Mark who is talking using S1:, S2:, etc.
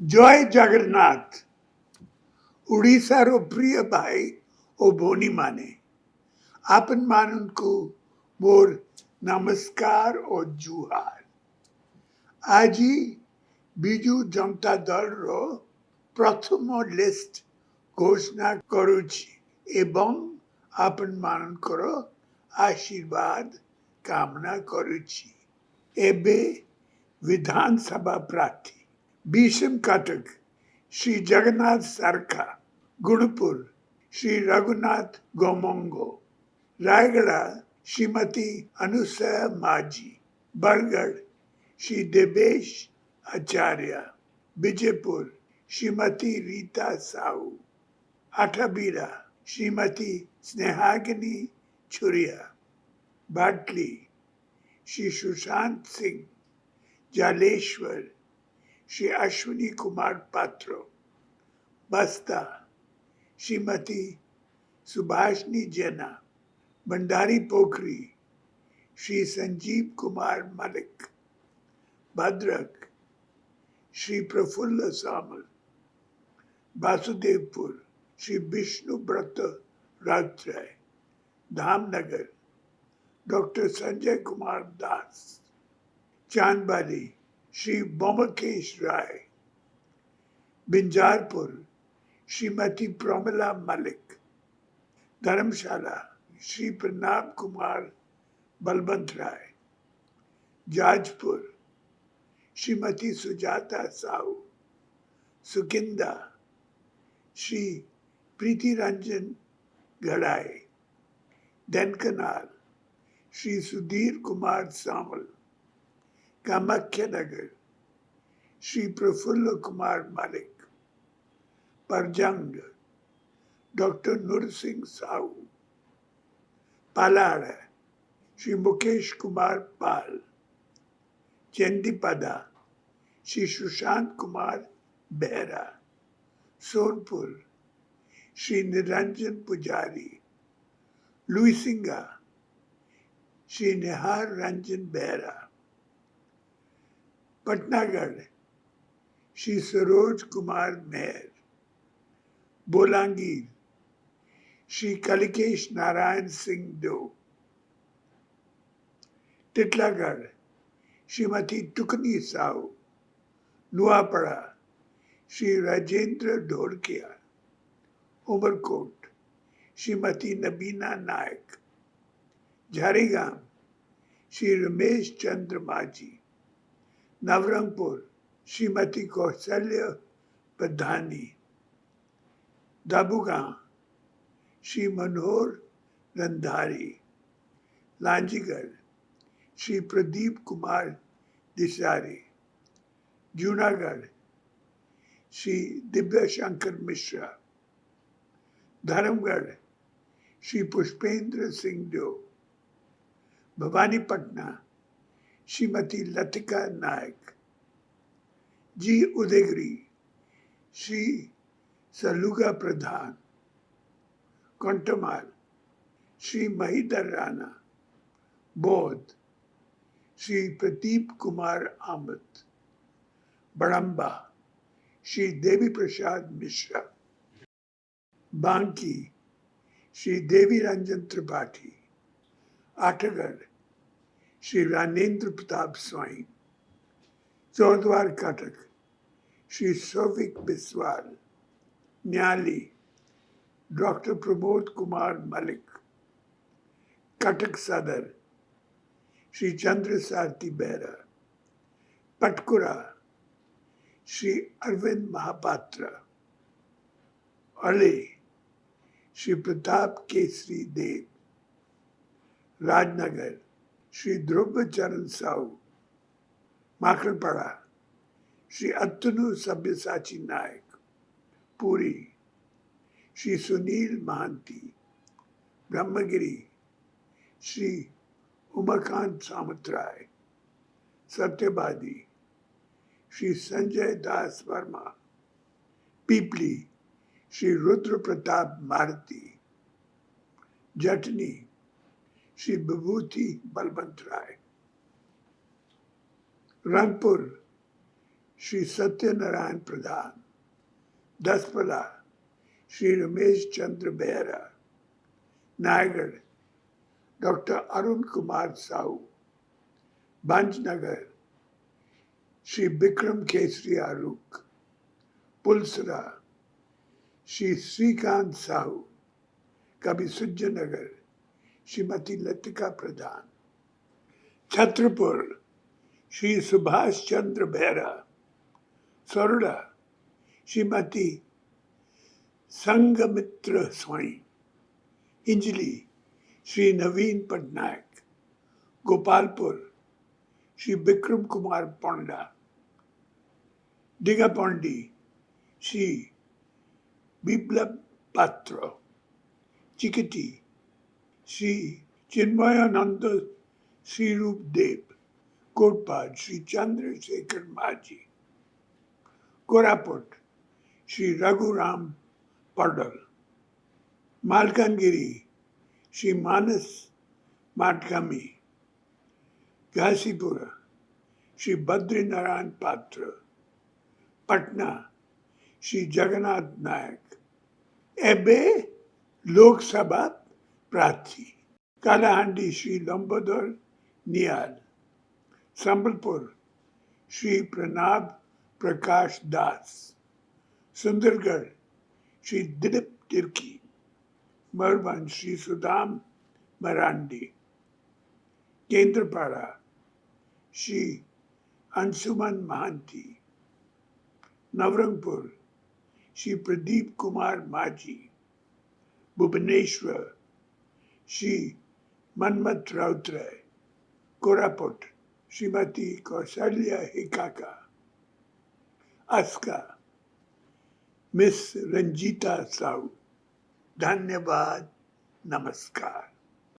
S1: जय जगन्नाथ। उड़ीसार प्रिय भाई ओ भोनी माने आपन मानन को मोर नमस्कार और जुहार। आज बिजू जनता दल रो प्रथम लिस्ट घोषणा करुछि एवं आपन मानन करो आशीर्वाद कामना करुछि। एबे विधानसभा प्रार्थी भीषम कटक श्री जगन्नाथ सरका, गुणपुर श्री रघुनाथ गोमंगो, रायगढ़ श्रीमती अनुसया माझी, बरगढ़ श्री देवेश आचार्य, विजयपुर श्रीमती रीता साहू, अठाबीरा श्रीमती स्नेहागिनी छुरिया, बाटली श्री सुशांत सिंह, जालेश्वर श्री अश्विनी कुमार पात्रो, बस्ता श्रीमती सुभाषनी जेना, भंडारी पोखरी श्री संजीव कुमार मलिक, भद्रक श्री प्रफुल्ल सामल, वासुदेवपुर श्री विष्णु व्रत रात्रे, धामनगर डॉक्टर संजय कुमार दास, चांदबाली श्री बोमकेश राय, बिंजारपुर श्रीमती प्रोमिला मलिक, धर्मशाला श्री प्रणाम कुमार बलवंत राय, जाजपुर श्रीमती सुजाता साहू, सुकिंदा श्री प्रीति रंजन गढ़ाई, डेनकनाल श्री सुधीर कुमार सामल, कामाख्या नगर श्री प्रफुल्ल कुमार मलिक, परजंग डॉक्टर नूर सिंह साहू, पालाड़ श्री मुकेश कुमार पाल, चंदीपदा श्री सुशांत कुमार बेहरा, सोनपुर श्री निरंजन पुजारी, लुईसिंगा श्री निहार रंजन बेहरा, पटनागढ़ श्री सरोज कुमार मेहर, बोलांगीर श्री कलिकेश नारायण सिंह दो, टिटलागढ़ श्रीमती टुकनी साहू, नुआपड़ा श्री राजेंद्र ढोलकिया, उमरकोट श्रीमती नबीना नायक, झारीगाम श्री रमेश चंद्र माझी, नवरंगपुर श्रीमती कौशल्य प्रधानी, दाबूगांव श्री मनोहर रंधारी, लांजीगढ़ श्री प्रदीप कुमार दिसारी, जूनागढ़ श्री दिव्य शंकर मिश्रा, धर्मगढ़ श्री पुष्पेंद्र सिंह देव, भवानीपटना श्रीमती लतिका नायक, जी उदयगिरी श्री सलुगा प्रधान, कंटमाल श्री महिदर राणा, बौद्ध श्री प्रदीप कुमार आमत, बड़म्बा श्री देवी प्रसाद मिश्रा, बांकी श्री देवी रंजन त्रिपाठी, आठगढ़ श्री रानेन्द्र प्रताप स्वाइन, चौद्वार कटक श्री सौविक बिस्वाल, न्याली डॉक्टर प्रमोद कुमार मलिक, कटक सदर श्री चंद्र सारथी बेहरा, पटकुरा श्री अरविंद महापात्र, अले श्री प्रताप केसरी देव, राजनगर श्री ध्रुव चरण साहू, माखलपड़ा श्री अतनु सब्यसाची नायक, पुरी श्री सुनील महांती, ब्रह्मगिरी श्री उमाकांत सामतराय, सत्यवादी श्री संजय दास वर्मा, पीपली श्री रुद्र प्रताप भारती, जटनी श्री विभूति बलवंत राय, रंगपुर श्री सत्यनारायण प्रधान, दसपला श्री रमेश चंद्र बेहरा, नायगढ़ डॉक्टर अरुण कुमार साहू, भंजनगर श्री विक्रम केसरी आरूख, पुलसरा श्री श्रीकांत साहू, कभी सुजनगर श्रीमती लतिका प्रधान, छत्रपुर श्री सुभाष चंद्र बेहरा, सोरडा श्रीमती संगमित्र स्वाई, इंजली श्री नवीन पटनायक, गोपालपुर श्री विक्रम कुमार पोंडा, डिगापोंडी श्री बिप्लब पात्र, चिकटी श्री चिन्मयानंद श्री रूप देव, कोटपाड श्री चंद्रशेखर माझी, कोरापुट श्री रघुराम पडल, मालकानगिरी श्री मानस माटगामी, घासीपुर श्री बद्रीनारायण पात्र, पटना श्री जगन्नाथ नायक, एबे लोकसभा प्रार्थी, कालाहांडी श्री लंबोदर नियाल, संबलपुर श्री प्रणब प्रकाश दास, सुंदरगढ़ श्री दिलीप तिर्की, मरबन श्री सुदाम मरांडी, केंद्रपाड़ा श्री अंशुमन महांती, नवरंगपुर श्री प्रदीप कुमार माझी, भुवनेश्वर श्री मनमथ राउतराय, कोरापुट श्रीमती कौशल्या हिकाका, अस्का मिस रंजीता साहू। धन्यवाद, नमस्कार।